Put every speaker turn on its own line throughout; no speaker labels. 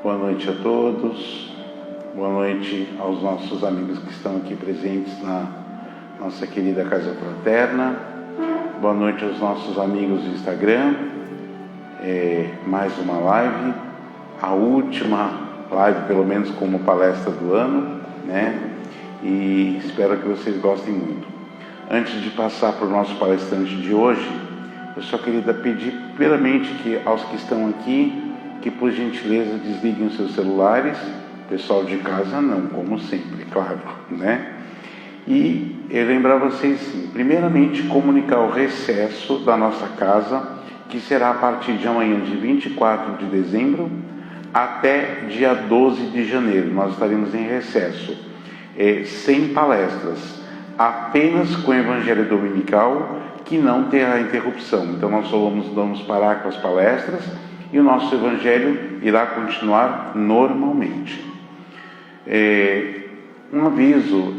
Boa noite a todos, boa noite aos nossos amigos que estão aqui presentes na nossa querida Casa Fraterna, boa noite aos nossos amigos do Instagram, mais uma live, a última live pelo menos como palestra do ano, né? E espero que vocês gostem muito. Antes de passar para o nosso palestrante de hoje, eu só queria pedir primeiramente que aos que estão aqui, que por gentileza desliguem os seus celulares, pessoal de casa não, como sempre, claro, né? E lembrar vocês, sim, primeiramente comunicar o recesso da nossa casa, que será a partir de amanhã, de 24 de dezembro, até dia 12 de janeiro. Nós estaremos em recesso, sem palestras, apenas com o Evangelho Dominical, que não terá interrupção. Então nós só vamos parar com as palestras e o nosso Evangelho irá continuar normalmente. Um aviso,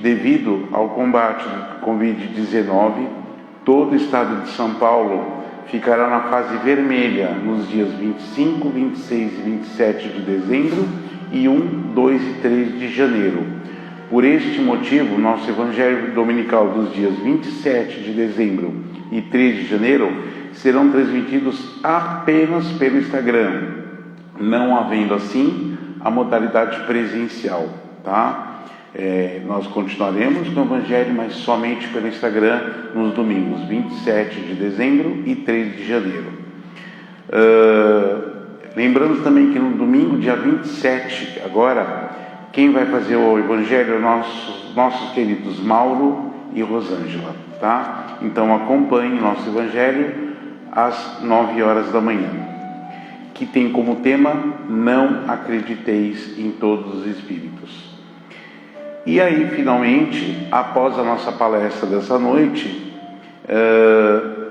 devido ao combate do Covid-19, todo o estado de São Paulo ficará na fase vermelha nos dias 25, 26 e 27 de dezembro e 1, 2 e 3 de janeiro. Por este motivo, nosso Evangelho Dominical dos dias 27 de dezembro e 3 de janeiro serão transmitidos apenas pelo Instagram, não havendo assim a modalidade presencial, tá? Nós continuaremos com o Evangelho, mas somente pelo Instagram nos domingos 27 de dezembro e 3 de janeiro. Lembrando também que no domingo, dia 27, agora, quem vai fazer o Evangelho é nossos queridos Mauro e Rosângela, tá? Então acompanhe nosso Evangelho às 9 horas da manhã, que tem como tema: não acrediteis em todos os espíritos. E aí, finalmente, após a nossa palestra dessa noite,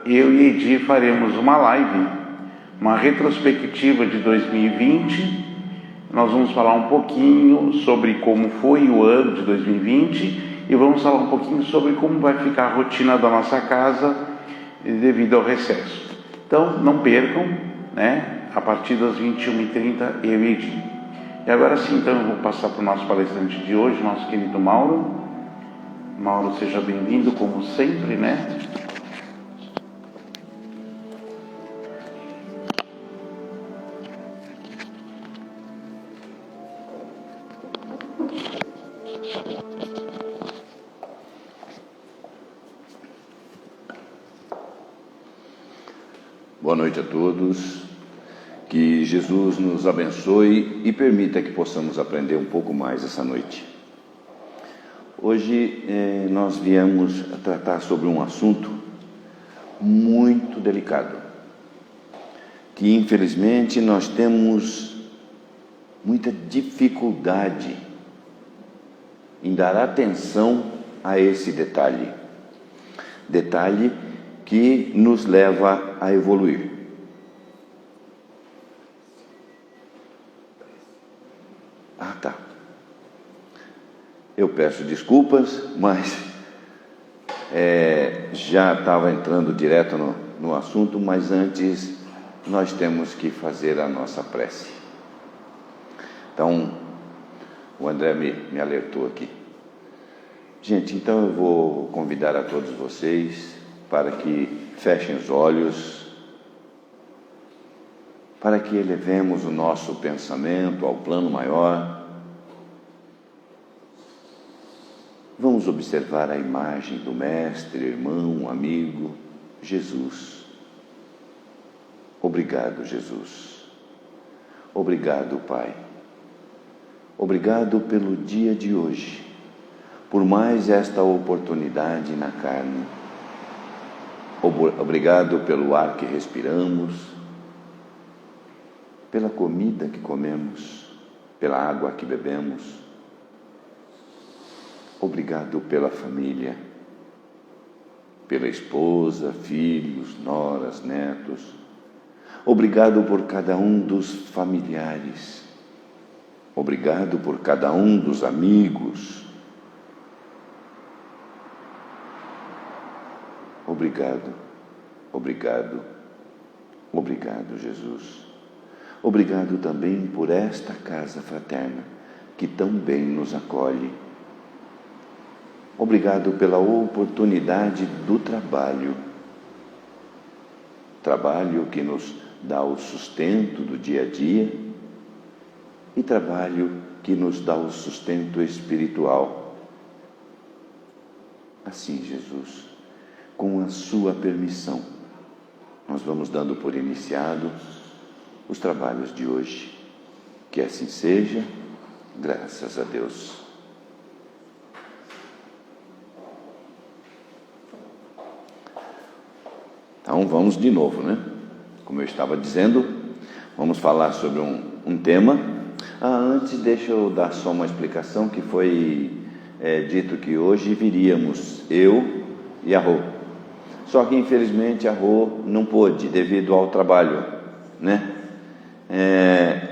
eu e Edir faremos uma live, uma retrospectiva de 2020. Nós vamos falar um pouquinho sobre como foi o ano de 2020 e vamos falar um pouquinho sobre como vai ficar a rotina da nossa casa devido ao recesso. Então, não percam, né? A partir das 21h30, eu e Edir. E agora sim, então, eu vou passar para o nosso palestrante de hoje, nosso querido Mauro. Mauro, seja bem-vindo, como sempre, né?
Boa noite a todos, que Jesus nos abençoe e permita que possamos aprender um pouco mais essa noite. Hoje nós viemos tratar sobre um assunto muito delicado, que infelizmente nós temos muita dificuldade em dar atenção a esse detalhe que nos leva a evoluir. Tá. Eu peço desculpas, mas já estava entrando direto no assunto, mas antes nós temos que fazer a nossa prece. Então, o André me alertou aqui. Gente, então eu vou convidar a todos vocês para que fechem os olhos, para que elevemos o nosso pensamento ao plano maior. Vamos observar a imagem do Mestre, irmão, amigo, Jesus. Obrigado, Jesus. Obrigado, Pai. Obrigado pelo dia de hoje, por mais esta oportunidade na carne. Obrigado pelo ar que respiramos, pela comida que comemos, pela água que bebemos. Obrigado pela família, pela esposa, filhos, noras, netos. Obrigado por cada um dos familiares. Obrigado por cada um dos amigos. Obrigado, obrigado, obrigado, Jesus. Obrigado também por esta casa fraterna, que tão bem nos acolhe. Obrigado pela oportunidade do trabalho. Trabalho que nos dá o sustento do dia a dia e trabalho que nos dá o sustento espiritual. Assim, Jesus, com a sua permissão, nós vamos dando por iniciado os trabalhos de hoje. Que assim seja, graças a Deus. Então vamos de novo, né? Como eu estava dizendo, vamos falar sobre um tema. Antes deixa eu dar só uma explicação, que foi dito que hoje viríamos eu e a Rô. Só que infelizmente a Rô não pôde devido ao trabalho, né?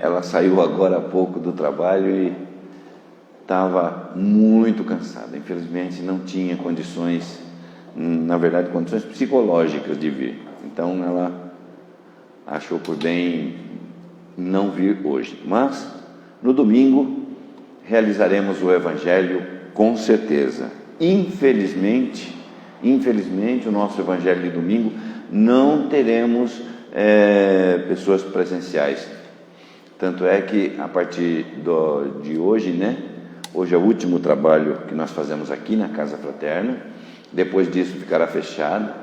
Ela saiu agora há pouco do trabalho e estava muito cansada. Infelizmente não tinha condições, na verdade condições psicológicas de vir. Então ela achou por bem não vir hoje. Mas no domingo realizaremos o Evangelho com certeza. Infelizmente o nosso Evangelho de domingo não teremos pessoas presenciais. Tanto é que a partir de hoje, né? Hoje é o último trabalho que nós fazemos aqui na Casa Fraterna. Depois disso ficará fechado.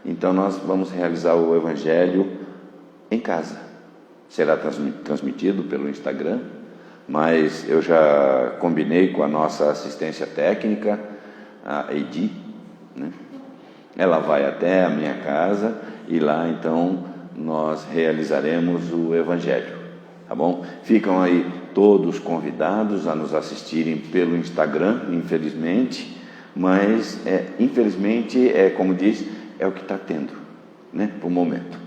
Então nós vamos realizar o Evangelho em casa. Será transmitido pelo Instagram, mas eu já combinei com a nossa assistência técnica, a Edi, né? Ela vai até a minha casa e lá então nós realizaremos o Evangelho, tá bom? Ficam aí todos convidados a nos assistirem pelo Instagram, infelizmente, mas infelizmente como diz, é o que está tendo, né, por momento.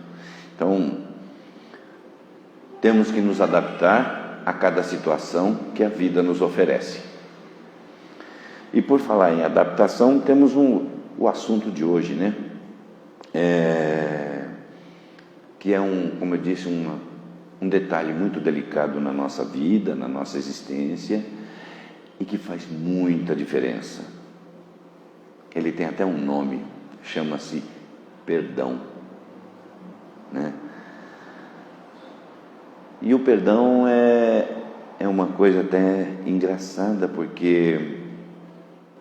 Então temos que nos adaptar a cada situação que a vida nos oferece. E por falar em adaptação, temos o assunto de hoje, né? Que é como eu disse, um detalhe muito delicado na nossa vida, na nossa existência, e que faz muita diferença. Ele tem até um nome, chama-se perdão, né? E o perdão é uma coisa até engraçada, porque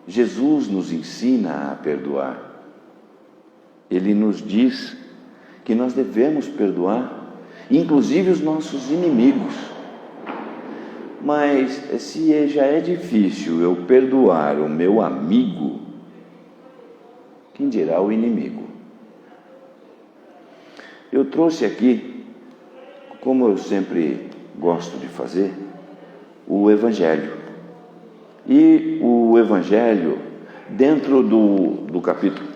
Jesus nos ensina a perdoar. Ele nos diz que nós devemos perdoar, inclusive os nossos inimigos. Mas se já é difícil eu perdoar o meu amigo, quem dirá o inimigo? Eu trouxe aqui, como eu sempre gosto de fazer, o Evangelho. E o Evangelho, dentro do capítulo...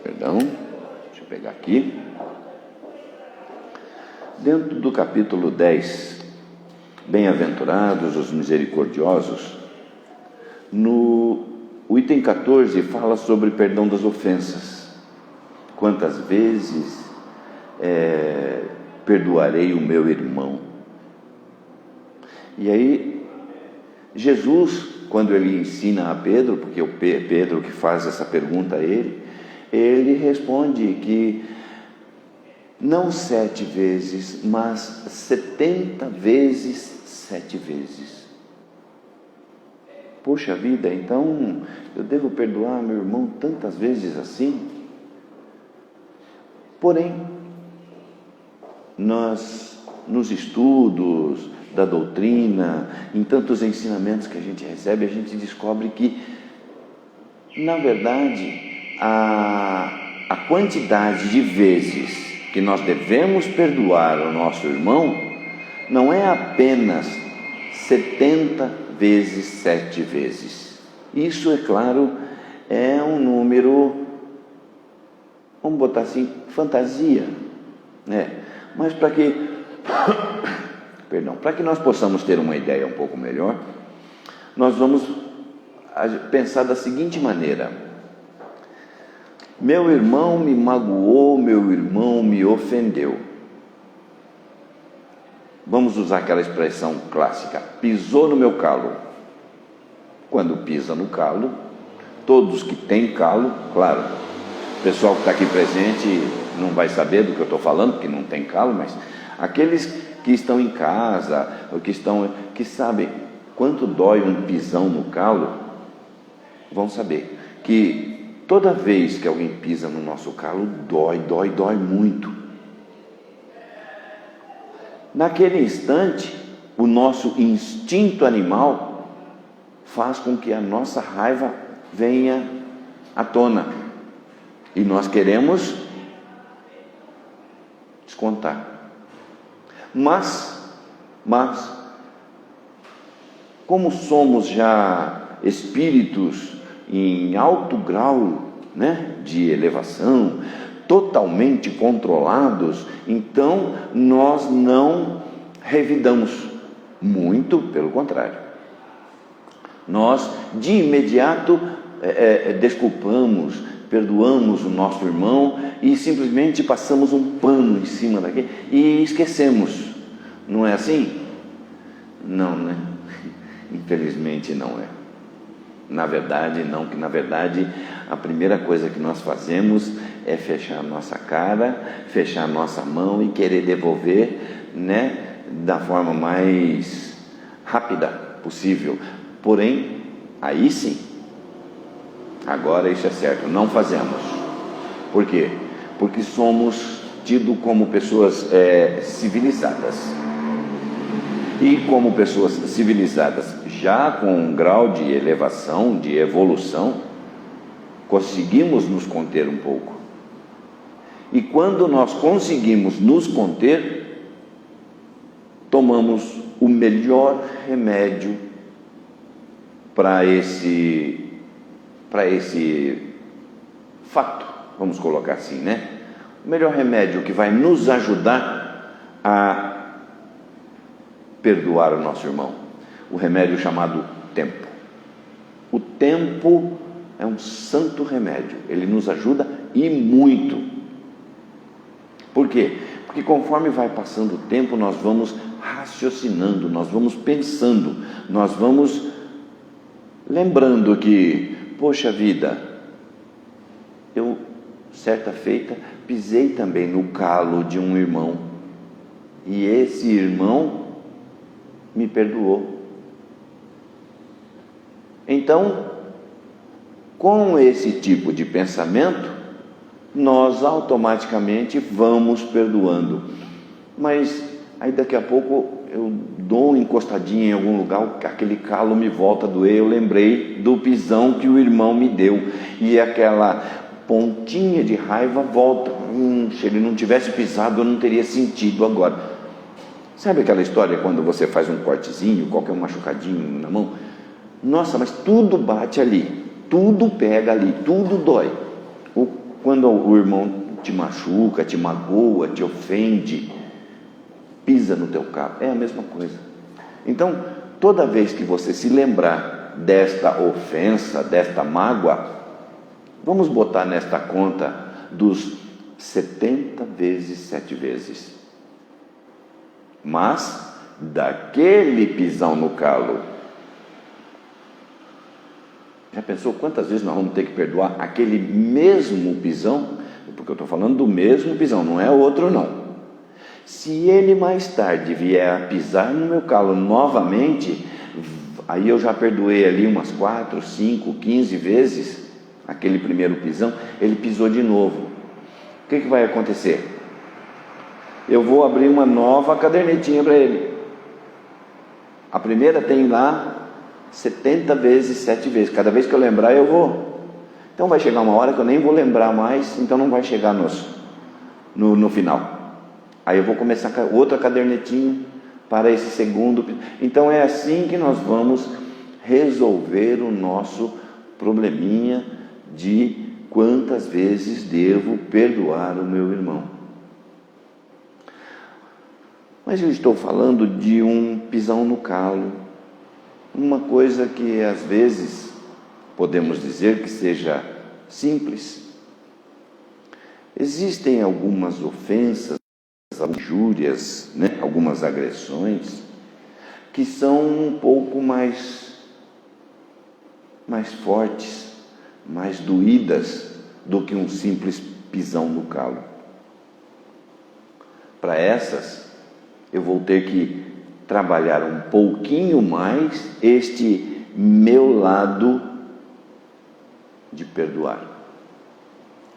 deixa eu pegar aqui. Dentro do capítulo 10, Bem-aventurados os misericordiosos, no item 14 fala sobre perdão das ofensas. Quantas vezes perdoarei o meu irmão? E aí, Jesus, quando ele ensina a Pedro, porque é o Pedro que faz essa pergunta a ele responde que não 7 vezes, mas 70 vezes 7 vezes. Poxa vida, então eu devo perdoar meu irmão tantas vezes assim? Porém, nós, nos estudos da doutrina, em tantos ensinamentos que a gente recebe, a gente descobre que, na verdade, a quantidade de vezes que nós devemos perdoar o nosso irmão não é apenas 70 vezes 7 vezes. Isso, é claro, é um número, vamos botar assim, fantasia, né? Mas para que nós possamos ter uma ideia um pouco melhor, nós vamos pensar da seguinte maneira: meu irmão me magoou, meu irmão me ofendeu. Vamos usar aquela expressão clássica, pisou no meu calo. Quando pisa no calo, todos que têm calo, claro, o pessoal que está aqui presente não vai saber do que eu estou falando, porque não tem calo, mas aqueles que estão em casa, ou que sabem quanto dói um pisão no calo, vão saber que toda vez que alguém pisa no nosso calo, dói muito. Naquele instante, o nosso instinto animal faz com que a nossa raiva venha à tona. E nós queremos descontar. Mas, como somos já espíritos em alto grau, de elevação, totalmente controlados, então nós não revidamos, muito pelo contrário. Nós de imediato desculpamos, perdoamos o nosso irmão e simplesmente passamos um pano em cima daquele e esquecemos. Não é assim? Não, né? Infelizmente não é. Na verdade, não, que na verdade a primeira coisa que nós fazemos é fechar a nossa cara, fechar a nossa mão e querer devolver, da forma mais rápida possível. Porém, aí sim, agora isso é certo, não fazemos. Por quê? Porque somos tidos como pessoas civilizadas. E como pessoas civilizadas, já com um grau de elevação, de evolução, conseguimos nos conter um pouco. E quando nós conseguimos nos conter, tomamos o melhor remédio para esse fato, vamos colocar assim, O melhor remédio que vai nos ajudar a perdoar o nosso irmão, o remédio chamado tempo. O tempo é um santo remédio, ele nos ajuda e muito. Por quê? Porque conforme vai passando o tempo, nós vamos raciocinando, nós vamos pensando, nós vamos lembrando que, poxa vida, eu certa feita pisei também no calo de um irmão e esse irmão me perdoou. Então, com esse tipo de pensamento, nós automaticamente vamos perdoando. Mas aí daqui a pouco eu dou uma encostadinha em algum lugar, aquele calo me volta a doer, eu lembrei do pisão que o irmão me deu, e aquela pontinha de raiva volta. Se ele não tivesse pisado, eu não teria sentido agora. Sabe aquela história quando você faz um cortezinho, qualquer machucadinho na mão? Nossa, mas tudo bate ali, tudo pega ali, tudo dói. Quando o irmão te machuca, te magoa, te ofende, pisa no teu calo, é a mesma coisa. Então, toda vez que você se lembrar desta ofensa, desta mágoa, vamos botar nesta conta dos 70 vezes 7 vezes. Mas, daquele pisão no calo, já pensou quantas vezes nós vamos ter que perdoar aquele mesmo pisão? Porque eu estou falando do mesmo pisão, não é outro não. Se ele mais tarde vier a pisar no meu calo novamente, aí eu já perdoei ali umas 4, 5, 15 vezes aquele primeiro pisão, ele pisou de novo. O que vai acontecer? Eu vou abrir uma nova cadernetinha para ele. A primeira tem lá 70 vezes 7 vezes. Cada vez que eu lembrar, eu vou. Então vai chegar uma hora que eu nem vou lembrar mais, então não vai chegar no final. Aí eu vou começar outra cadernetinha para esse segundo. Então é assim que nós vamos resolver o nosso probleminha de quantas vezes devo perdoar o meu irmão. Mas eu estou falando de um pisão no calo, uma coisa que às vezes podemos dizer que seja simples. Existem algumas ofensas injúrias, né? Algumas agressões, que são um pouco mais fortes, mais doídas do que um simples pisão no calo. Para essas, eu vou ter que trabalhar um pouquinho mais este meu lado de perdoar.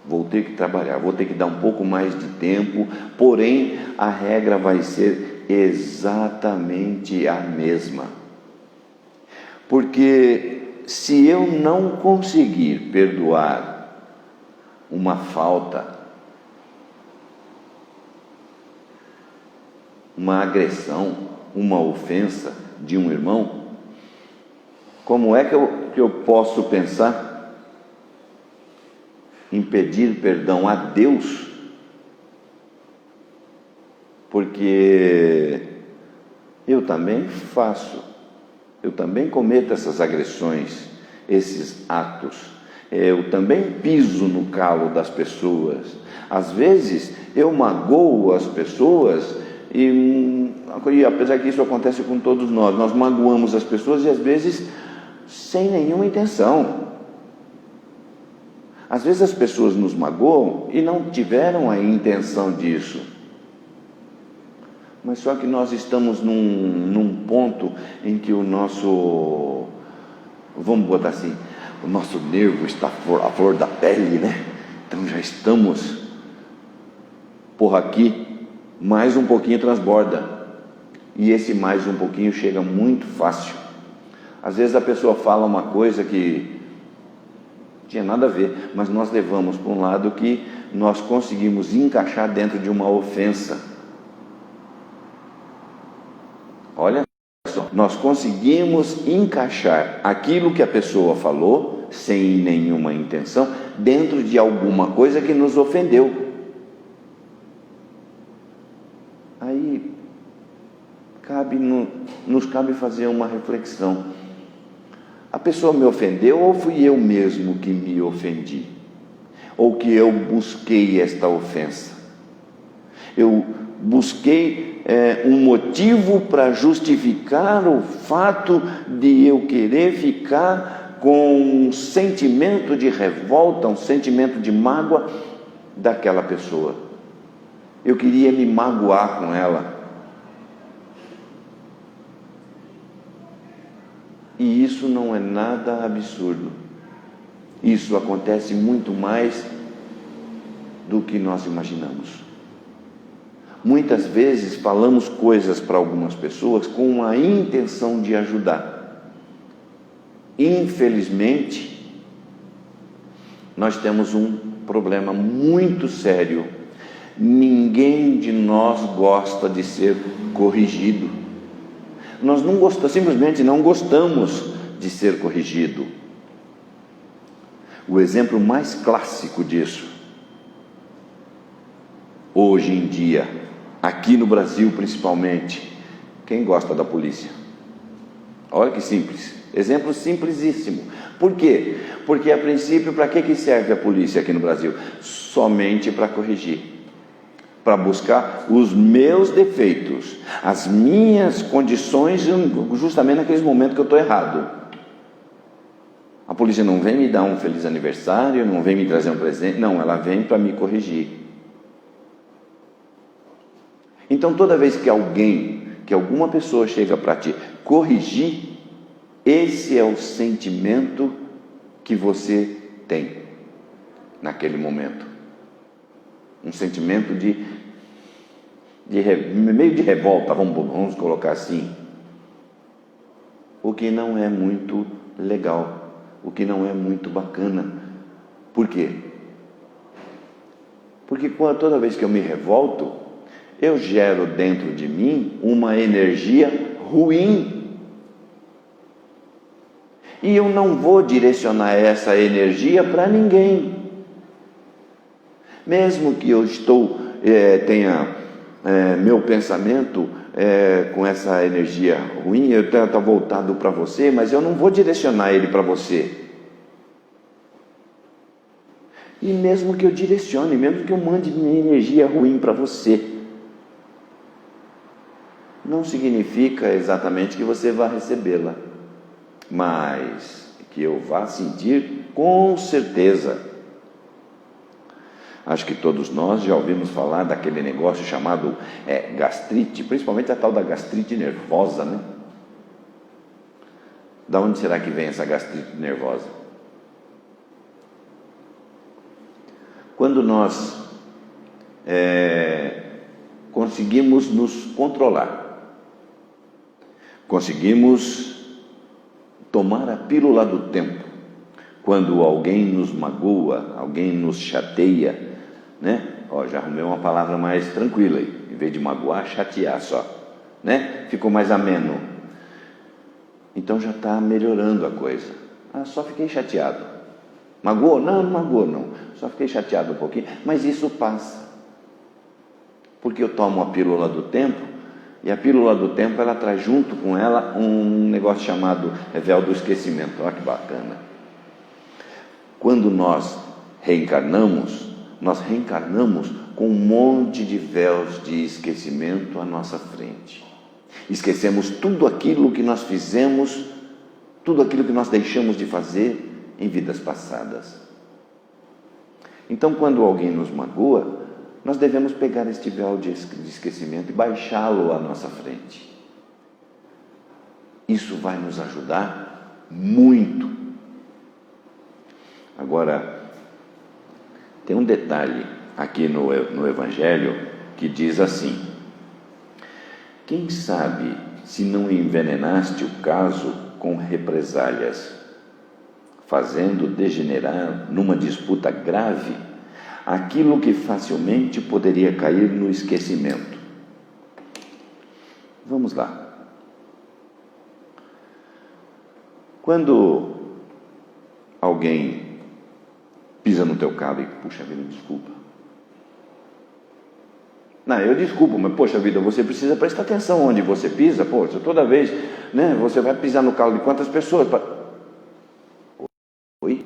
Vou ter que trabalhar, vou ter que dar um pouco mais de tempo, porém a regra vai ser exatamente a mesma. Porque se eu não conseguir perdoar uma falta, uma agressão, uma ofensa de um irmão, como é que eu posso pensar em pedir perdão a Deus? Porque eu também eu também cometo essas agressões, esses atos, eu também piso no calo das pessoas. Às vezes eu magoo as pessoas e apesar que isso acontece com todos nós magoamos as pessoas e às vezes sem nenhuma intenção. Às vezes as pessoas nos magoam e não tiveram a intenção disso. Mas só que nós estamos num ponto em que o nosso, vamos botar assim, o nosso nervo está à flor da pele, né? Então já estamos por aqui, mais um pouquinho transborda. E esse mais um pouquinho chega muito fácil. Às vezes a pessoa fala uma coisa que tinha nada a ver, mas nós levamos para um lado que nós conseguimos encaixar dentro de uma ofensa. Olha só, nós conseguimos encaixar aquilo que a pessoa falou, sem nenhuma intenção, dentro de alguma coisa que nos ofendeu. Aí nos cabe fazer uma reflexão. A pessoa me ofendeu ou fui eu mesmo que me ofendi? Ou que eu busquei esta ofensa? Eu busquei um motivo para justificar o fato de eu querer ficar com um sentimento de revolta, um sentimento de mágoa daquela pessoa. Eu queria me magoar com ela. E isso não é nada absurdo. Isso acontece muito mais do que nós imaginamos. Muitas vezes falamos coisas para algumas pessoas com a intenção de ajudar. Infelizmente, nós temos um problema muito sério. Ninguém de nós gosta de ser corrigido. Nós não gostamos, simplesmente não gostamos de ser corrigido. O exemplo mais clássico disso, hoje em dia, aqui no Brasil principalmente, quem gosta da polícia? Olha que simples, exemplo simplesíssimo. Por quê? Porque a princípio, para que serve a polícia aqui no Brasil? Somente para corrigir, para buscar os meus defeitos, as minhas condições, justamente naqueles momentos que eu estou errado. A polícia não vem me dar um feliz aniversário, não vem me trazer um presente, não, ela vem para me corrigir. Então toda vez que alguma pessoa chega para te corrigir, esse é o sentimento que você tem naquele momento. Um sentimento meio de revolta, vamos colocar assim. O que não é muito legal, o que não é muito bacana. Por quê? Porque toda vez que eu me revolto, eu gero dentro de mim uma energia ruim. E eu não vou direcionar essa energia para ninguém. Mesmo que eu tenha meu pensamento com essa energia ruim, eu estou voltado para você, mas eu não vou direcionar ele para você. E mesmo que eu direcione, mesmo que eu mande minha energia ruim para você, não significa exatamente que você vá recebê-la, mas que eu vá sentir com certeza. Acho que todos nós já ouvimos falar daquele negócio chamado gastrite, principalmente a tal da gastrite nervosa, né? Da onde será que vem essa gastrite nervosa? Quando nós conseguimos nos controlar, conseguimos tomar a pílula do tempo, quando alguém nos magoa, alguém nos chateia, né? Já arrumei uma palavra mais tranquila aí, em vez de magoar, chatear só, né? Ficou mais ameno. Então já está melhorando a coisa. Só fiquei chateado. Magoou? Não, não magoou não. Só fiquei chateado um pouquinho, mas isso passa. Porque eu tomo a pílula do tempo, e a pílula do tempo, ela traz junto com ela um negócio chamado véu do esquecimento. Olha que bacana. Quando nós reencarnamos com um monte de véus de esquecimento à nossa frente. Esquecemos tudo aquilo que nós fizemos, tudo aquilo que nós deixamos de fazer em vidas passadas. Então, quando alguém nos magoa, nós devemos pegar este véu de esquecimento e baixá-lo à nossa frente. Isso vai nos ajudar muito. Agora, tem um detalhe aqui no Evangelho que diz assim: quem sabe se não envenenaste o caso com represálias, fazendo degenerar numa disputa grave aquilo que facilmente poderia cair no esquecimento. Vamos lá. Quando alguém pisa no teu carro e, puxa vida, desculpa. Não, eu desculpo, mas, poxa vida, você precisa prestar atenção onde você pisa, poxa, toda vez, né, você vai pisar no carro de quantas pessoas? Oi?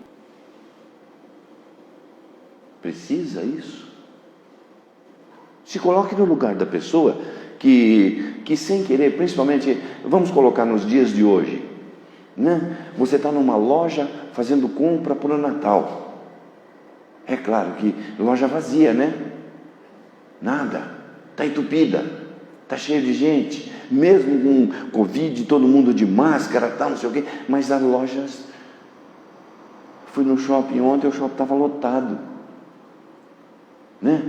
Precisa isso? Se coloque no lugar da pessoa que sem querer, principalmente, vamos colocar nos dias de hoje, né? Você está numa loja fazendo compra para o Natal. É claro que loja vazia, né? Nada, está entupida, está cheio de gente, mesmo com Covid, todo mundo de máscara, tal, não sei o quê, mas as lojas... Fui no shopping ontem, o shopping estava lotado, né?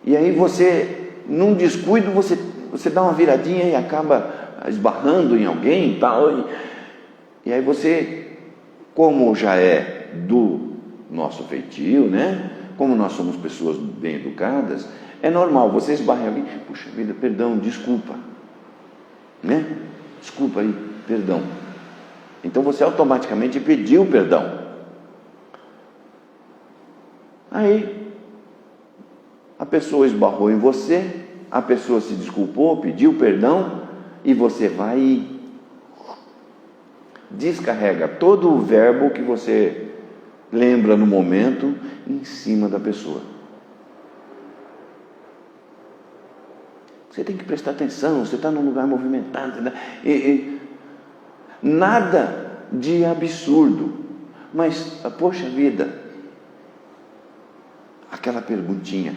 E aí você, num descuido, você dá uma viradinha e acaba esbarrando em alguém e tal, e aí você, como já é do nosso feitio, né? Como nós somos pessoas bem educadas, é normal, você esbarra em alguém, puxa vida, perdão, desculpa, né? Desculpa aí, perdão. Então você automaticamente pediu perdão. Aí a pessoa esbarrou em você, a pessoa se desculpou, pediu perdão, e você vai e descarrega todo o verbo que você lembra no momento em cima da pessoa. Você tem que prestar atenção, você está num lugar movimentado, né? Nada de absurdo, mas, poxa vida, aquela perguntinha,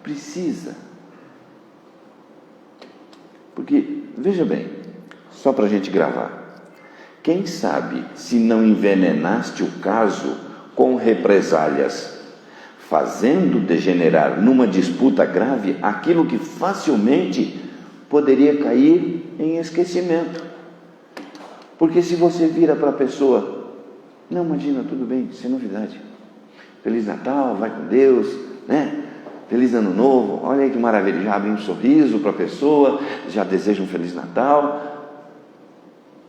precisa? Porque, veja bem, só para a gente gravar, quem sabe se não envenenaste o caso com represálias, fazendo degenerar numa disputa grave aquilo que facilmente poderia cair em esquecimento. Porque se você vira para a pessoa, não, imagina, tudo bem, sem novidade, Feliz Natal, vai com Deus, né? Feliz Ano Novo, olha aí que maravilha, já abre um sorriso para a pessoa, já deseja um Feliz Natal.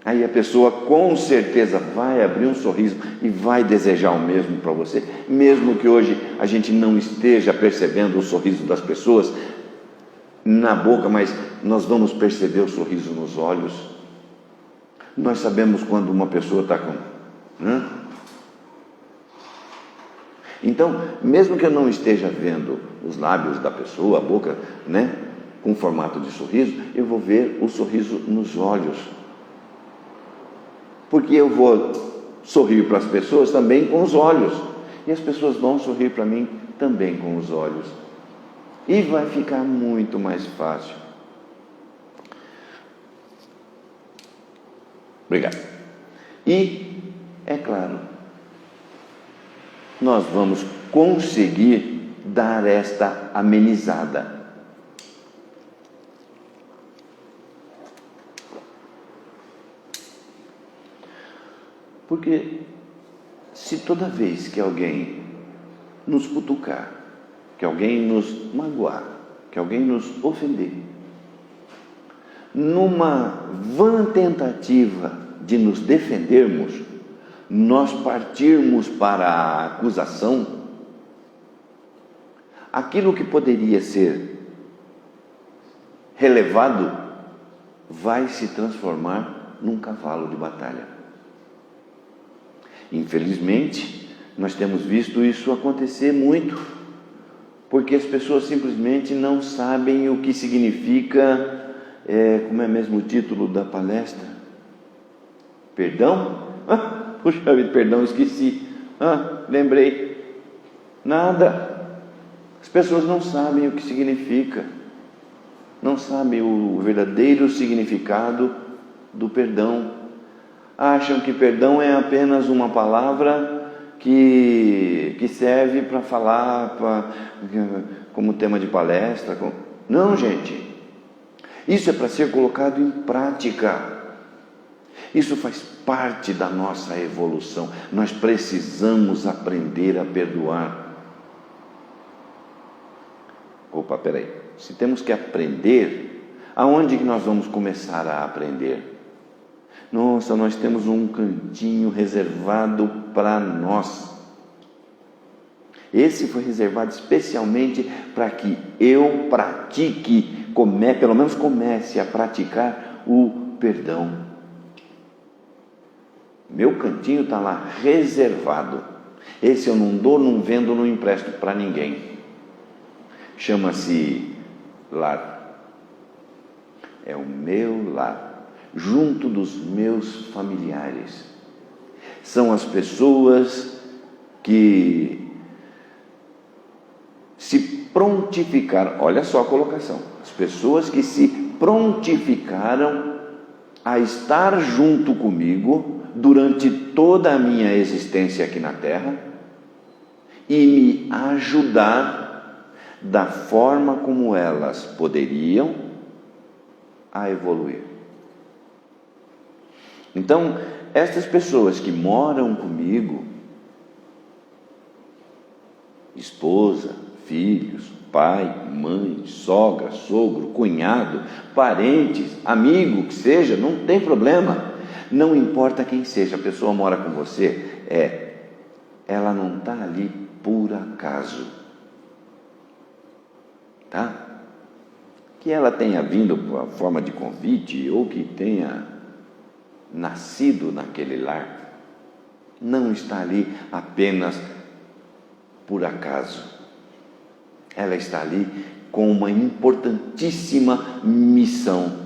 Aí a pessoa com certeza vai abrir um sorriso e vai desejar o mesmo para você, mesmo que hoje a gente não esteja percebendo o sorriso das pessoas na boca, mas nós vamos perceber o sorriso nos olhos. Nós sabemos quando uma pessoa está com... Então, mesmo que eu não esteja vendo os lábios da pessoa, a boca, né, com formato de sorriso, eu vou ver o sorriso nos olhos. Porque eu vou sorrir para as pessoas também com os olhos. E as pessoas vão sorrir para mim também com os olhos. E vai ficar muito mais fácil. Obrigado. E, é claro, nós vamos conseguir dar esta amenizada. Porque se toda vez que alguém nos cutucar, que alguém nos magoar, que alguém nos ofender, numa vã tentativa de nos defendermos, nós partirmos para a acusação, aquilo que poderia ser relevado vai se transformar num cavalo de batalha. Infelizmente, nós temos visto isso acontecer muito, porque as pessoas simplesmente não sabem o que significa, como é mesmo o título da palestra? Perdão? Puxa vida, perdão, esqueci. Lembrei. Nada. As pessoas não sabem o que significa, não sabem o verdadeiro significado do perdão. Acham que perdão é apenas uma palavra que serve para falar como tema de palestra. Não, gente. Isso é para ser colocado em prática. Isso faz parte da nossa evolução. Nós precisamos aprender a perdoar. Opa, peraí. Se temos que aprender, aonde que nós vamos começar a aprender? Nossa, nós temos um cantinho reservado para nós. Esse foi reservado especialmente para que eu pratique, pelo menos comece a praticar o perdão. Meu cantinho está lá reservado. Esse eu não dou, não vendo, não empresto para ninguém. Chama-se lar. É o meu lar. Junto dos meus familiares. São as pessoas que se prontificaram, olha só a colocação, as pessoas que se prontificaram a estar junto comigo durante toda a minha existência aqui na Terra e me ajudar da forma como elas poderiam a evoluir. Então, estas pessoas que moram comigo, esposa, filhos, pai, mãe, sogra, sogro, cunhado, parentes, amigo, que seja, não tem problema. Não importa quem seja, a pessoa mora com você, ela não está ali por acaso. Tá? Que ela tenha vindo por uma forma de convite ou que tenha nascido naquele lar, não está ali apenas por acaso. Ela está ali com uma importantíssima missão.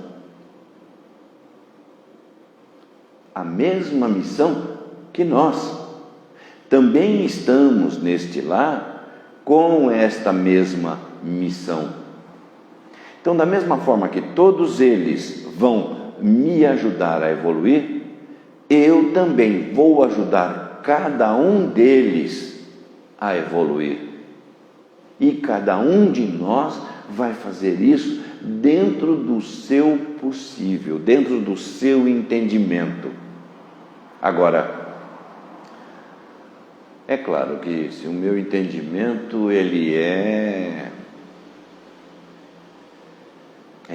A mesma missão que nós. Também estamos neste lar com esta mesma missão. Então, da mesma forma que todos eles vão me ajudar a evoluir, eu também vou ajudar cada um deles a evoluir. E cada um de nós vai fazer isso dentro do seu possível, dentro do seu entendimento. Agora, é claro que se o meu entendimento ele é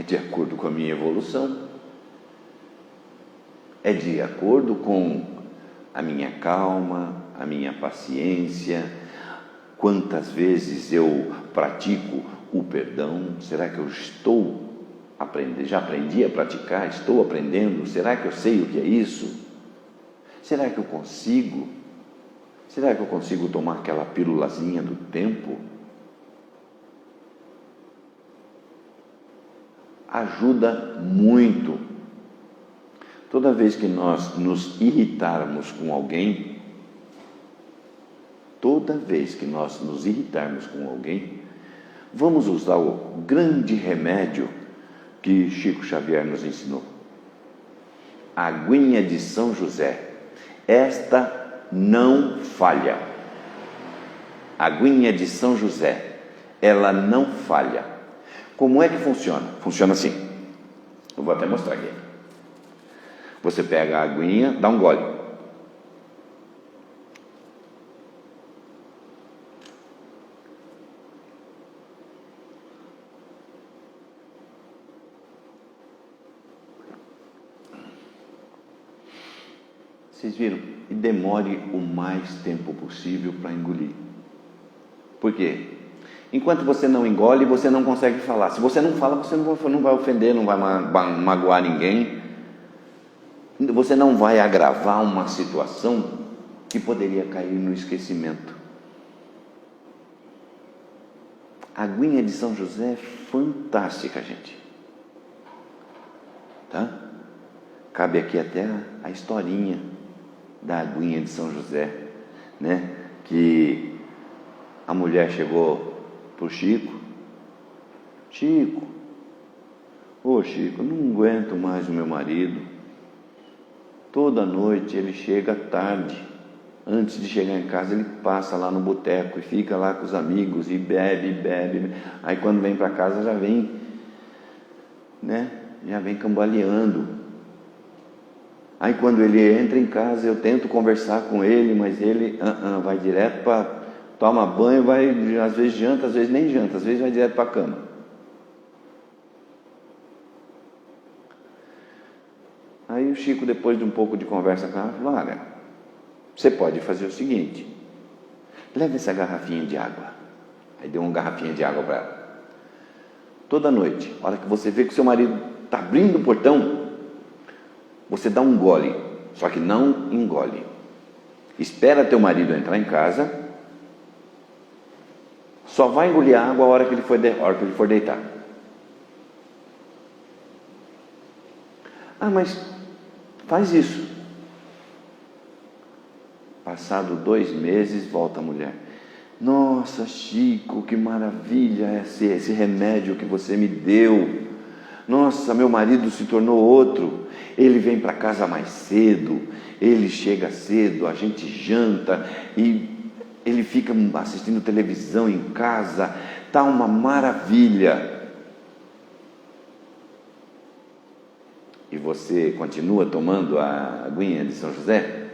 de acordo com a minha evolução, é de acordo com a minha calma, a minha paciência, quantas vezes eu pratico o perdão, será que eu estou aprendendo, já aprendi a praticar, estou aprendendo, será que eu sei o que é isso? Será que eu consigo? Será que eu consigo tomar aquela pílulazinha do tempo? ajuda muito. Toda vez que nós nos irritarmos com alguém, vamos usar o grande remédio que Chico Xavier nos ensinou. A aguinha de São José. Esta não falha. A aguinha de São José, ela não falha. Como é que funciona? Funciona assim. Eu vou até mostrar aqui. Você pega a aguinha, dá um gole. Vocês viram? E demore o mais tempo possível para engolir. Por quê? Enquanto você não engole, você não consegue falar. Se você não fala, você não vai ofender, não vai magoar ninguém. Você não vai agravar uma situação que poderia cair no esquecimento. A aguinha de São José é fantástica, gente. Tá? Cabe aqui até a historinha da aguinha de São José, né? Que a mulher chegou pro Chico. Chico, não aguento mais o meu marido. Toda noite ele chega tarde. Antes de chegar em casa, ele passa lá no boteco e fica lá com os amigos e bebe. Aí quando vem para casa já vem, né? Já vem cambaleando. Aí quando ele entra em casa, eu tento conversar com ele, mas ele vai direto para... Toma banho, vai, às vezes janta, às vezes nem janta, às vezes vai direto para a cama. Aí o Chico, depois de um pouco de conversa com ela, falou: olha, você pode fazer o seguinte, leva essa garrafinha de água. Aí deu uma garrafinha de água para ela. Toda noite, a hora que você vê que seu marido está abrindo o portão, você dá um gole, só que não engole. Espera teu marido entrar em casa, só vai engolir a água a hora que ele for deitar. Ah, mas faz isso. Passado 2 meses, volta a mulher. Nossa, Chico, que maravilha esse remédio que você me deu. Nossa, meu marido se tornou outro. Ele vem para casa mais cedo, ele chega cedo, a gente janta e ele fica assistindo televisão em casa. Tá uma maravilha. E você continua tomando a aguinha de São José?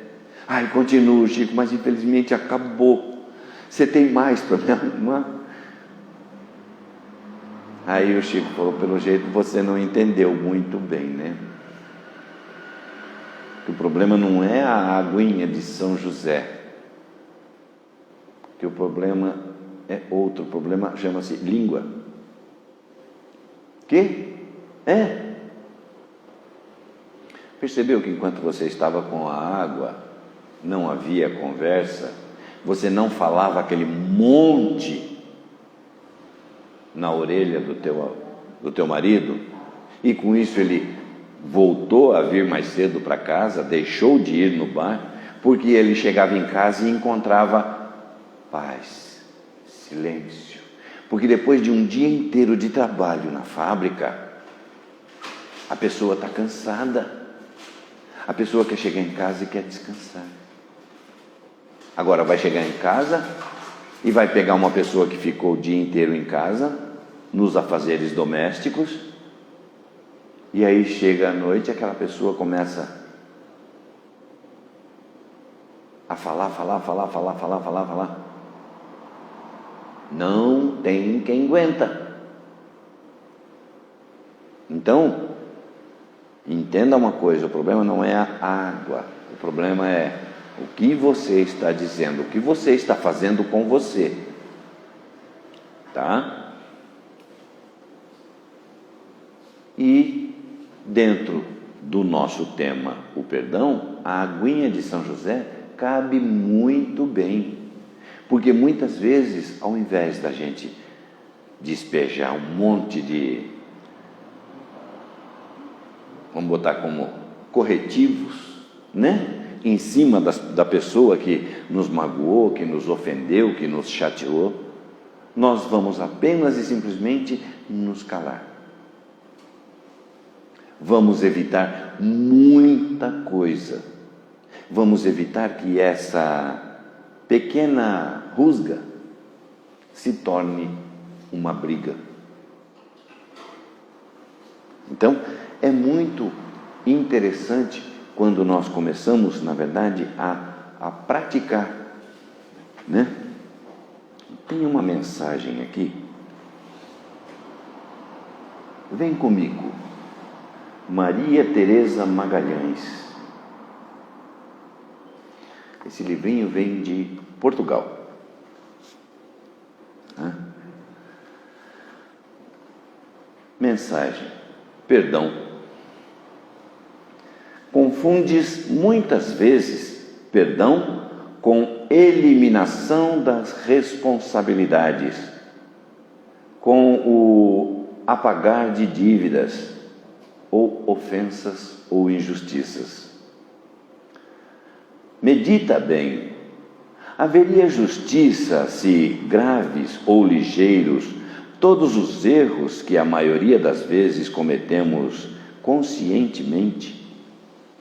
Ai, continuo, Chico, mas infelizmente acabou. Você tem mais para me arrumar? Aí o Chico falou: pelo jeito você não entendeu muito bem, né? Que o problema não é a aguinha de São José. Que o problema é outro. O problema chama-se língua. Que? Percebeu que enquanto você estava com a água, não havia conversa, você não falava aquele monte na orelha do teu marido, e com isso ele voltou a vir mais cedo para casa, deixou de ir no bar, porque ele chegava em casa e encontrava paz, silêncio. Porque depois de um dia inteiro de trabalho na fábrica, a pessoa está cansada. A pessoa quer chegar em casa e quer descansar. Agora vai chegar em casa e vai pegar uma pessoa que ficou o dia inteiro em casa, nos afazeres domésticos, e aí chega à noite, aquela pessoa começa a falar. Não tem quem aguenta. Então, entenda uma coisa: o problema não é a água, o problema é o que você está dizendo, o que você está fazendo com você, tá? E dentro do nosso tema, o perdão, a aguinha de São José cabe muito bem, porque muitas vezes, ao invés da gente despejar um monte de vamos botar como corretivos, né? Em cima da pessoa que nos magoou, que nos ofendeu, que nos chateou, nós vamos apenas e simplesmente nos calar. Vamos evitar muita coisa. Vamos evitar que essa pequena rusga se torne uma briga. Então, é muito interessante quando nós começamos, na verdade, a praticar, né? Tem uma mensagem aqui. Vem comigo. Maria Teresa Magalhães. Esse livrinho vem de Portugal. Mensagem: perdão. Confundes muitas vezes perdão com eliminação das responsabilidades, com o apagar de dívidas, ou ofensas ou injustiças. Medita bem. Haveria justiça se graves ou ligeiros todos os erros que a maioria das vezes cometemos conscientemente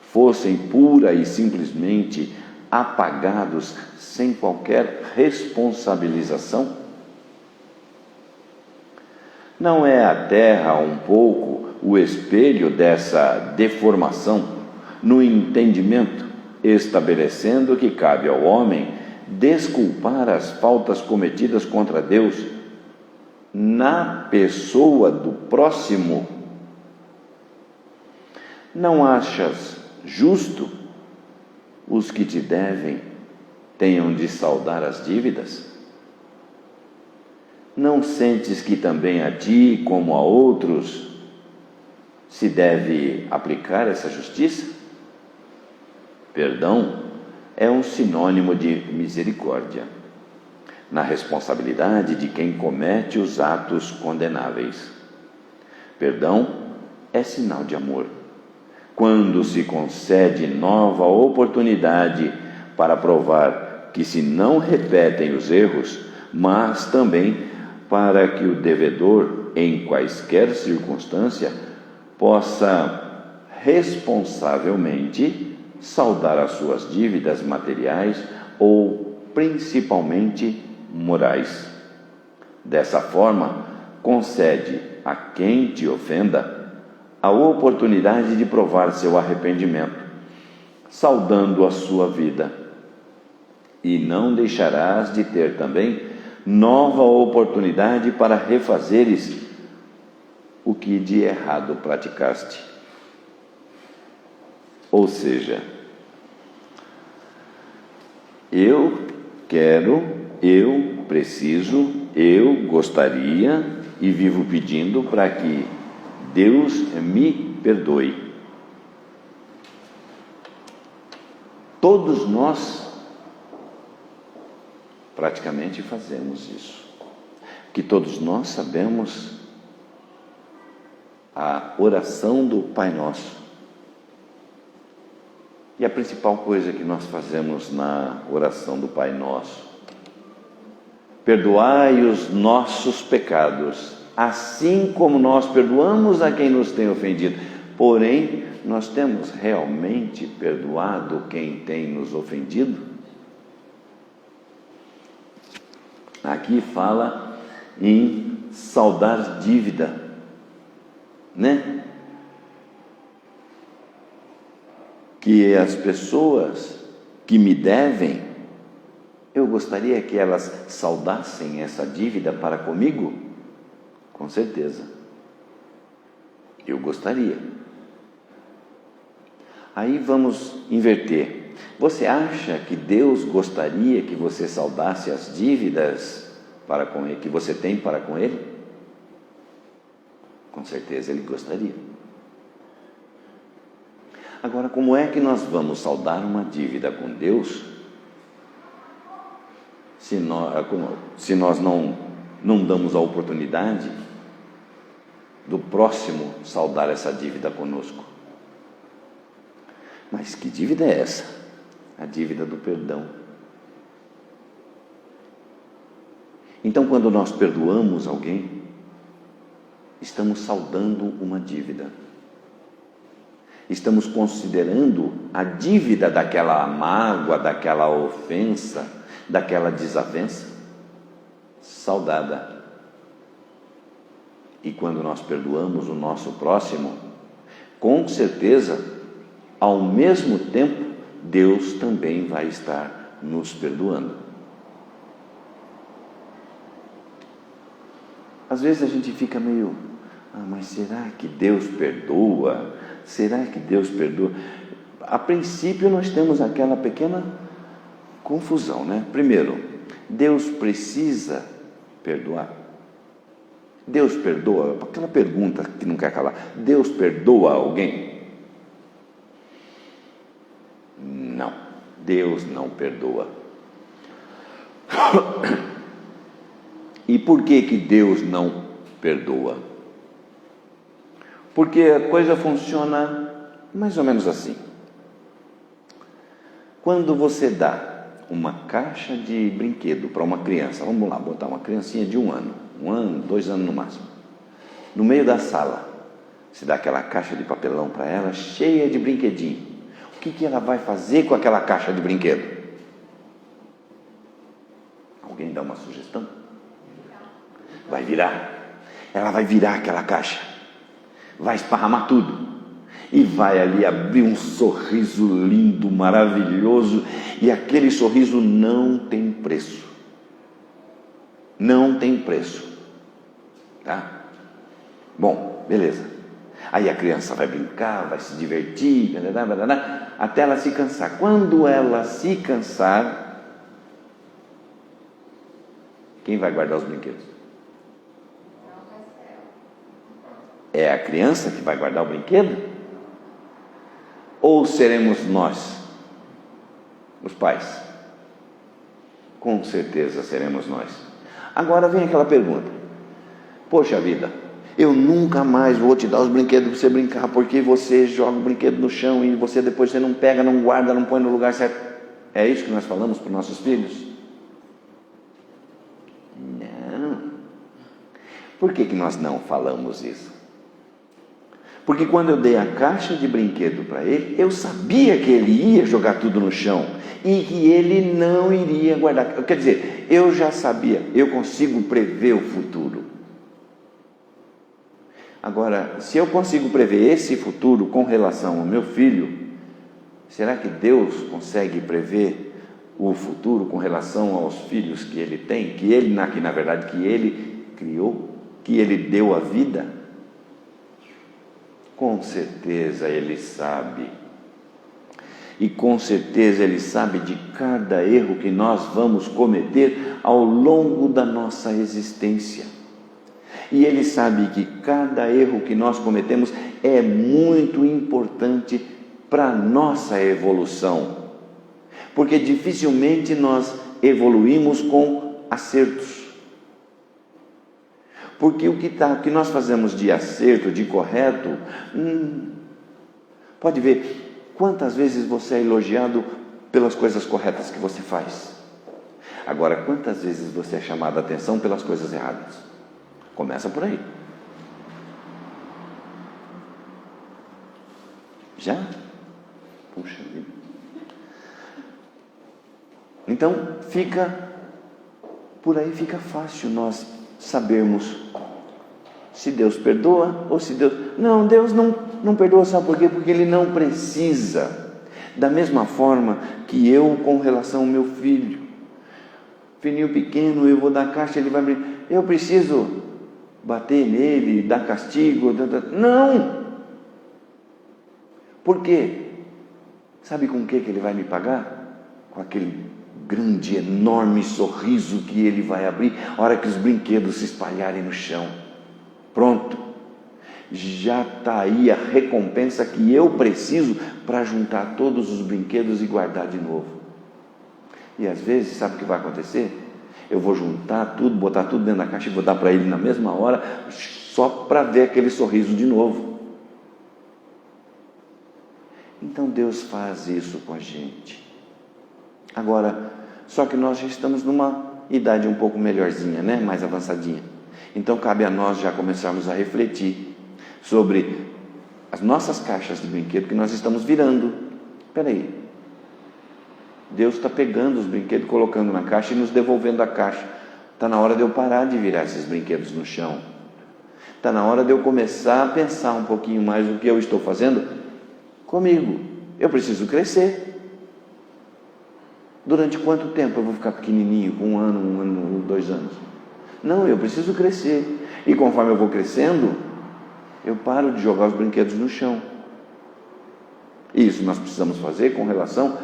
fossem pura e simplesmente apagados sem qualquer responsabilização? Não é a terra um pouco o espelho dessa deformação no entendimento, estabelecendo que cabe ao homem desculpar as faltas cometidas contra Deus na pessoa do próximo? Não achas justo os que te devem tenham de saldar as dívidas? Não sentes que também a ti, como a outros, se deve aplicar essa justiça? Perdão é um sinônimo de misericórdia, na responsabilidade de quem comete os atos condenáveis. Perdão é sinal de amor, quando se concede nova oportunidade para provar que se não repetem os erros, mas também para que o devedor, em quaisquer circunstância, possa responsavelmente saldar as suas dívidas materiais ou principalmente morais. Dessa forma, concede a quem te ofenda a oportunidade de provar seu arrependimento, saldando a sua vida, e não deixarás de ter também nova oportunidade para refazeres o que de errado praticaste. Ou seja, eu quero, eu preciso, eu gostaria e vivo pedindo para que Deus me perdoe. Todos nós praticamente fazemos isso, que todos nós sabemos a oração do Pai Nosso. E a principal coisa que nós fazemos na oração do Pai Nosso: perdoai os nossos pecados, assim como nós perdoamos a quem nos tem ofendido. Porém, nós temos realmente perdoado quem tem nos ofendido? Aqui fala em saldar dívida, né? Que as pessoas que me devem, eu gostaria que elas saldassem essa dívida para comigo? Com certeza. Eu gostaria. Aí vamos inverter. Você acha que Deus gostaria que você saldasse as dívidas para com Ele, que você tem para com Ele? Com certeza Ele gostaria. Agora, como é que nós vamos saldar uma dívida com Deus se nós não damos a oportunidade do próximo saldar essa dívida conosco? Mas que dívida é essa? A dívida do perdão. Então, quando nós perdoamos alguém, estamos saldando uma dívida. Estamos considerando a dívida daquela mágoa, daquela ofensa, daquela desavença saldada. E quando nós perdoamos o nosso próximo, com certeza, ao mesmo tempo, Deus também vai estar nos perdoando. Às vezes a gente fica meio, mas será que Deus perdoa? Será que Deus perdoa? A princípio nós temos aquela pequena confusão, né? Primeiro, Deus precisa perdoar? Deus perdoa? Aquela pergunta que não quer calar. Deus perdoa alguém? Não, Deus não perdoa. E por que Deus não perdoa? Porque a coisa funciona mais ou menos assim. Quando você dá uma caixa de brinquedo para uma criança, vamos lá, botar uma criancinha de 1 ano, 2 anos no máximo, no meio da sala, você dá aquela caixa de papelão para ela, cheia de brinquedinho. O que ela vai fazer com aquela caixa de brinquedo? Alguém dá uma sugestão? Vai virar. Ela vai virar aquela caixa, vai esparramar tudo e vai ali abrir um sorriso lindo, maravilhoso, e aquele sorriso não tem preço. Não tem preço. Tá? Bom, beleza. Aí a criança vai brincar, vai se divertir, até ela se cansar. Quando ela se cansar, quem vai guardar os brinquedos? É a criança que vai guardar o brinquedo? Ou seremos nós, os pais? Com certeza seremos nós. Agora vem aquela pergunta: poxa vida, eu nunca mais vou te dar os brinquedos para você brincar, porque você joga o brinquedo no chão e depois você não pega, não guarda, não põe no lugar certo. É isso que nós falamos para os nossos filhos? Não. Por que nós não falamos isso? Porque quando eu dei a caixa de brinquedo para ele, eu sabia que ele ia jogar tudo no chão e que ele não iria guardar. Quer dizer, eu já sabia, eu consigo prever o futuro. Agora, se eu consigo prever esse futuro com relação ao meu filho, será que Deus consegue prever o futuro com relação aos filhos que ele tem, que na verdade, que ele criou, que ele deu a vida? Com certeza ele sabe. E com certeza ele sabe de cada erro que nós vamos cometer ao longo da nossa existência. E ele sabe que cada erro que nós cometemos é muito importante para a nossa evolução. Porque dificilmente nós evoluímos com acertos. Porque o que nós fazemos de acerto, de correto, pode ver quantas vezes você é elogiado pelas coisas corretas que você faz. Agora, quantas vezes você é chamado a atenção pelas coisas erradas? Começa por aí. Já? Puxa vida. Então, por aí fica fácil nós sabermos se Deus perdoa ou se Deus... Não, Deus não perdoa, sabe por quê? Porque Ele não precisa. Da mesma forma que eu com relação ao meu filho. Filhinho pequeno, eu vou dar caixa, ele vai brincar. Eu preciso bater nele, dar castigo? Não! Por quê? Sabe com o que ele vai me pagar? Com aquele grande, enorme sorriso que ele vai abrir a hora que os brinquedos se espalharem no chão. Pronto, já está aí a recompensa que eu preciso para juntar todos os brinquedos e guardar de novo. E às vezes, sabe o que vai acontecer? Eu vou juntar tudo, botar tudo dentro da caixa e vou dar para ele na mesma hora, só para ver aquele sorriso de novo. Então Deus faz isso com a gente. Agora, só que nós já estamos numa idade um pouco melhorzinha, né? Mais avançadinha. Então cabe a nós já começarmos a refletir sobre as nossas caixas de brinquedo que nós estamos virando. Espera aí, Deus está pegando os brinquedos, colocando na caixa e nos devolvendo a caixa. Está na hora de eu parar de virar esses brinquedos no chão. Está na hora de eu começar a pensar um pouquinho mais o que eu estou fazendo comigo. Eu preciso crescer. Durante quanto tempo eu vou ficar pequenininho, com 2 anos? Não, eu preciso crescer. E conforme eu vou crescendo, eu paro de jogar os brinquedos no chão. Isso nós precisamos fazer com relação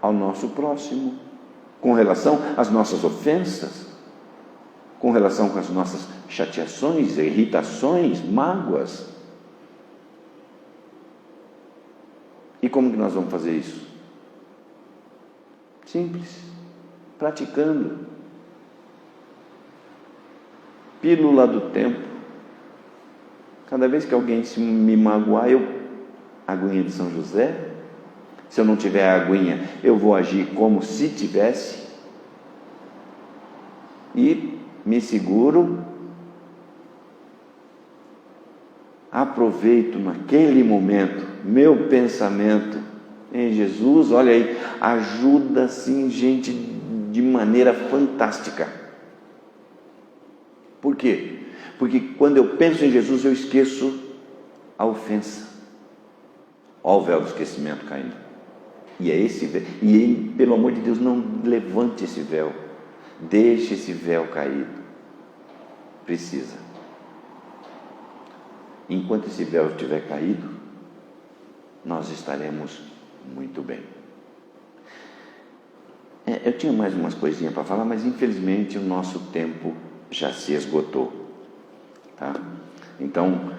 ao nosso próximo, com relação às nossas ofensas, com relação com as nossas chateações, irritações, mágoas. E como que nós vamos fazer isso? Simples, praticando. Pílula do tempo. Cada vez que alguém se me magoar, aguinha de São José. Se eu não tiver a aguinha, eu vou agir como se tivesse. E me seguro. Aproveito naquele momento meu pensamento em Jesus. Olha aí, ajuda assim, gente, de maneira fantástica. Por quê? Porque quando eu penso em Jesus, eu esqueço a ofensa. Olha o véu do esquecimento caindo. E é esse véu. E ele, pelo amor de Deus, não levante esse véu. Deixe esse véu caído. Precisa. Enquanto esse véu estiver caído, nós estaremos muito bem. Eu tinha mais umas coisinhas para falar, mas infelizmente o nosso tempo já se esgotou. Tá? Então,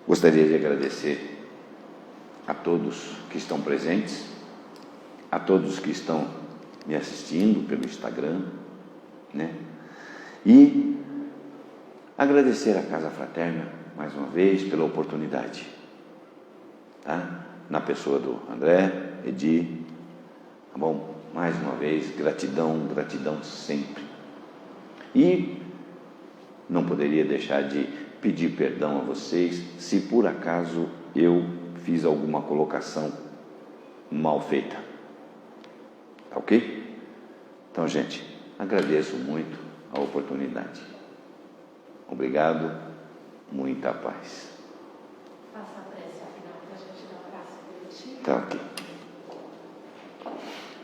gostaria de agradecer a todos que estão presentes, a todos que estão me assistindo pelo Instagram, né? E agradecer à Casa Fraterna, mais uma vez, pela oportunidade, tá? Na pessoa do André, Edi, tá bom? Mais uma vez, gratidão, gratidão sempre. E não poderia deixar de pedir perdão a vocês se por acaso eu fiz alguma colocação mal feita. Tá ok? Então, gente, agradeço muito a oportunidade. Obrigado, muita paz.
Faça a prece final para a gente dar um abraço coletivo.
Tá ok.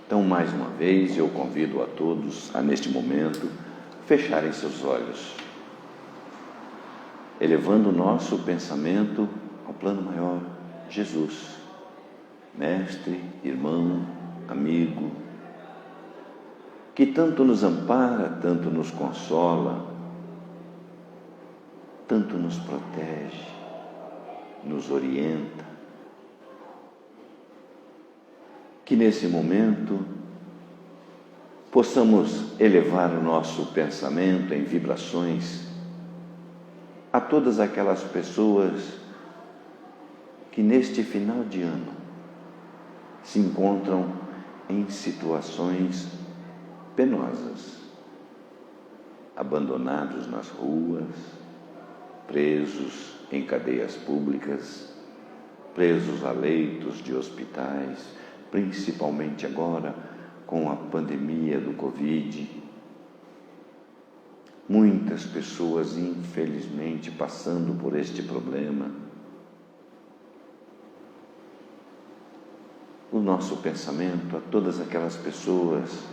Então, mais uma vez, eu convido a todos a, neste momento, fecharem seus olhos, elevando o nosso pensamento ao plano maior, Jesus, mestre, irmão, amigo, que tanto nos ampara, tanto nos consola, tanto nos protege, nos orienta. Que nesse momento possamos elevar o nosso pensamento em vibrações a todas aquelas pessoas que neste final de ano se encontram em situações penosas, abandonados nas ruas, presos em cadeias públicas, presos a leitos de hospitais, principalmente agora com a pandemia do Covid. Muitas pessoas, infelizmente, passando por este problema. O nosso pensamento a todas aquelas pessoas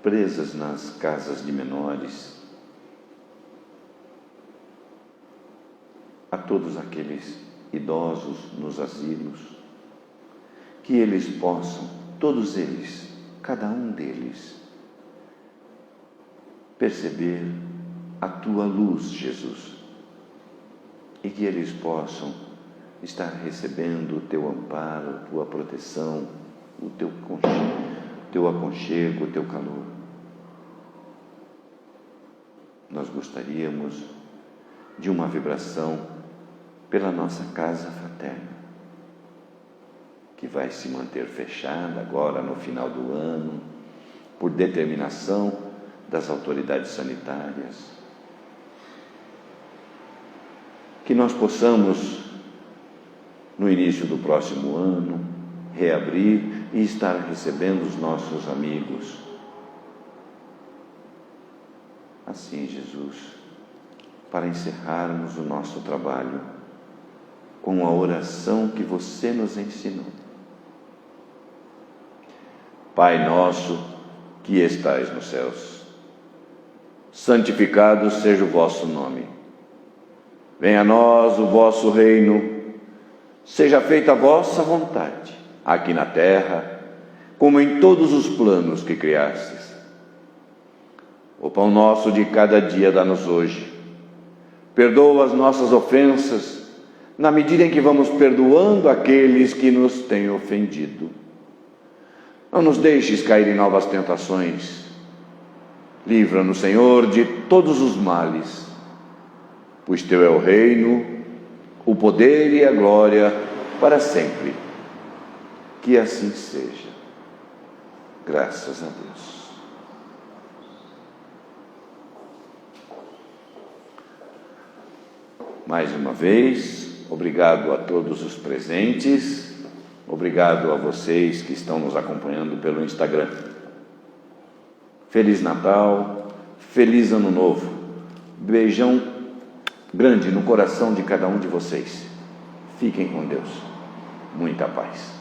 presas nas casas de menores, a todos aqueles idosos nos asilos, que eles possam, todos eles, cada um deles, perceber a Tua luz, Jesus, e que eles possam estar recebendo o Teu amparo, a Tua proteção, o Teu aconchego, o Teu calor. nós gostaríamos de uma vibração pela nossa casa fraterna, que vai se manter fechada agora no final do ano, por determinação das autoridades sanitárias. Que nós possamos, no início do próximo ano, reabrir e estar recebendo os nossos amigos. Assim, Jesus, para encerrarmos o nosso trabalho com a oração que você nos ensinou. Pai nosso, que estais nos céus, santificado seja o vosso nome. Venha a nós o vosso reino, seja feita a vossa vontade, aqui na terra, como em todos os planos que criastes. O pão nosso de cada dia dá-nos hoje. Perdoa as nossas ofensas, na medida em que vamos perdoando aqueles que nos têm ofendido. Não nos deixes cair em novas tentações. Livra-nos, Senhor, de todos os males, pois teu é o reino, o poder e a glória para sempre. Que assim seja. Graças a Deus. Mais uma vez, obrigado a todos os presentes. Obrigado a vocês que estão nos acompanhando pelo Instagram. Feliz Natal, feliz Ano Novo. Beijão grande no coração de cada um de vocês. Fiquem com Deus. Muita paz.